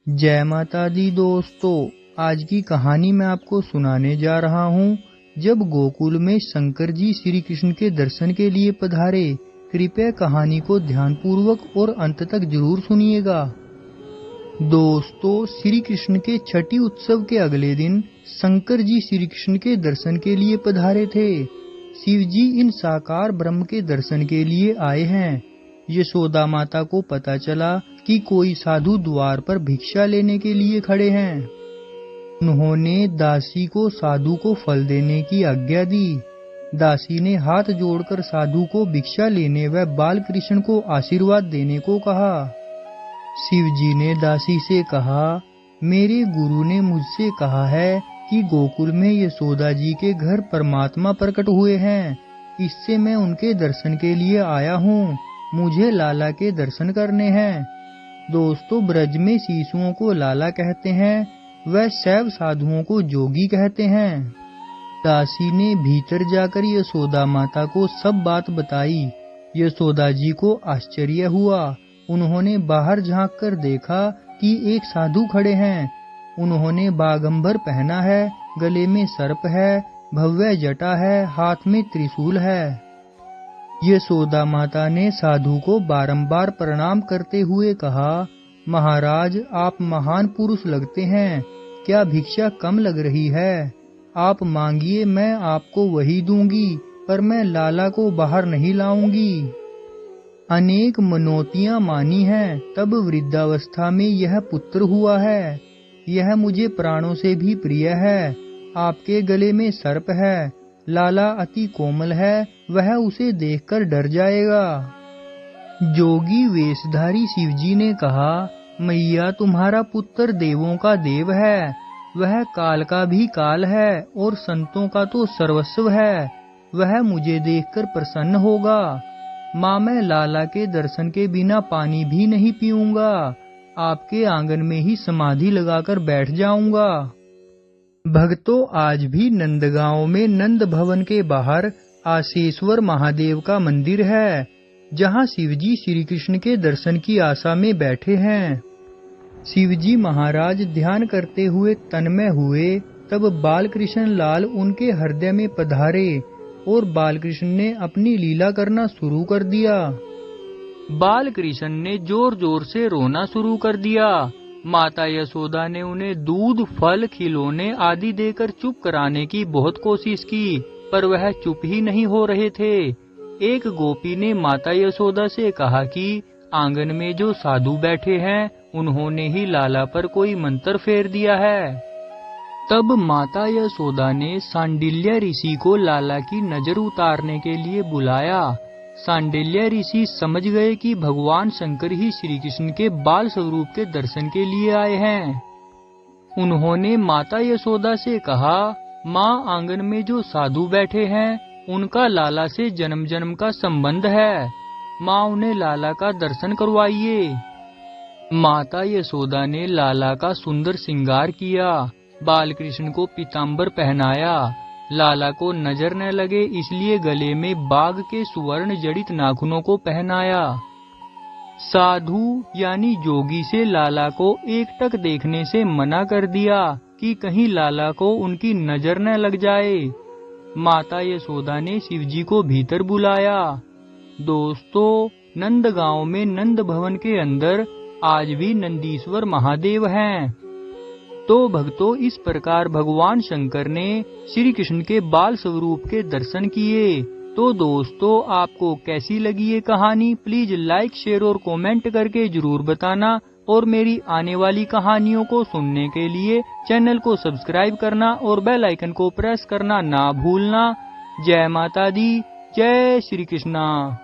जय माता दी दोस्तों, आज की कहानी मैं आपको सुनाने जा रहा हूँ। जब गोकुल में शंकर जी श्री कृष्ण के दर्शन के लिए पधारे। कृपया कहानी को ध्यानपूर्वक और अंत तक जरूर सुनिएगा। दोस्तों, श्री कृष्ण के छठी उत्सव के अगले दिन शंकर जी श्री कृष्ण के दर्शन के लिए पधारे थे। शिव जी इन साकार ब्रह्म के दर्शन के लिए आए हैं। यशोदा माता को पता चला कि कोई साधु द्वार पर भिक्षा लेने के लिए खड़े हैं। उन्होंने दासी को साधु को फल देने की आज्ञा दी। दासी ने हाथ जोड़कर साधु को भिक्षा लेने व बाल कृष्ण को आशीर्वाद देने को कहा। शिव जी ने दासी से कहा, मेरे गुरु ने मुझसे कहा है कि गोकुल में यशोदा जी के घर परमात्मा प्रकट हुए हैं। इससे मैं उनके दर्शन के लिए आया हूँ। मुझे लाला के दर्शन करने हैं। दोस्तों, ब्रज में शिशुओं को लाला कहते हैं, वह शैव साधुओं को जोगी कहते हैं। दासी ने भीतर जाकर यशोदा माता को सब बात बताई। यशोदा जी को आश्चर्य हुआ। उन्होंने बाहर झांक कर देखा कि एक साधु खड़े हैं। उन्होंने बागंबर पहना है, गले में सर्प है, भव्य जटा है, हाथ में त्रिशूल है। यशोदा माता ने साधु को बारंबार प्रणाम करते हुए कहा, महाराज, आप महान पुरुष लगते हैं। क्या भिक्षा कम लग रही है? आप मांगिए, मैं आपको वही दूंगी, पर मैं लाला को बाहर नहीं लाऊंगी। अनेक मनोतियां मानी हैं, तब वृद्धावस्था में यह पुत्र हुआ है। यह मुझे प्राणों से भी प्रिय है। आपके गले में सर्प है। लाला अति कोमल है, वह उसे देखकर डर जाएगा। जोगी वेशधारी शिवजी ने कहा, मैया, तुम्हारा पुत्र देवों का देव है। वह काल का भी काल है और संतों का तो सर्वस्व है। वह मुझे देखकर प्रसन्न होगा। माँ, मैं लाला के दर्शन के बिना पानी भी नहीं पीऊंगा। आपके आंगन में ही समाधि लगाकर बैठ जाऊंगा। भक्तों, आज भी नंदगांव में नंद भवन के बाहर आशेश्वर महादेव का मंदिर है, जहां शिवजी श्री कृष्ण के दर्शन की आशा में बैठे हैं। शिवजी महाराज ध्यान करते हुए तन्मय हुए। तब बालकृष्ण लाल उनके हृदय में पधारे और बालकृष्ण ने अपनी लीला करना शुरू कर दिया। बालकृष्ण ने जोर जोर से रोना शुरू कर दिया। माता यशोदा ने उन्हें दूध, फल, खिलौने आदि देकर चुप कराने की बहुत कोशिश की, पर वह चुप ही नहीं हो रहे थे। एक गोपी ने माता यशोदा से कहा कि आंगन में जो साधु बैठे हैं, उन्होंने ही लाला पर कोई मंत्र फेर दिया है। तब माता यशोदा ने सांडिल्य ऋषि को लाला की नजर उतारने के लिए बुलाया। सांडिल्य ऋषि समझ गए कि भगवान शंकर ही श्री कृष्ण के बाल स्वरूप के दर्शन के लिए आए हैं। उन्होंने माता यशोदा से कहा, माँ, आंगन में जो साधु बैठे हैं, उनका लाला से जन्म जन्म का संबंध है। माँ, उन्हें लाला का दर्शन करवाइए। माता यशोदा ने लाला का सुंदर श्रृंगार किया। बालकृष्ण को पीताम्बर पहनाया। लाला को नजर न लगे इसलिए गले में बाघ के सुवर्ण जड़ित नाखूनों को पहनाया। साधु यानी जोगी से लाला को एकटक देखने से मना कर दिया कि कहीं लाला को उनकी नजर न लग जाए। माता यशोदा ने शिवजी को भीतर बुलाया। दोस्तों, नंदगांव में नंद भवन के अंदर आज भी नंदीश्वर महादेव हैं। तो भक्तों, इस प्रकार भगवान शंकर ने श्री कृष्ण के बाल स्वरूप के दर्शन किए। तो दोस्तों, आपको कैसी लगी ये कहानी? प्लीज लाइक, शेयर और कमेंट करके जरूर बताना। और मेरी आने वाली कहानियों को सुनने के लिए चैनल को सब्सक्राइब करना और बेल आइकन को प्रेस करना ना भूलना। जय माता दी, जय श्री कृष्णा।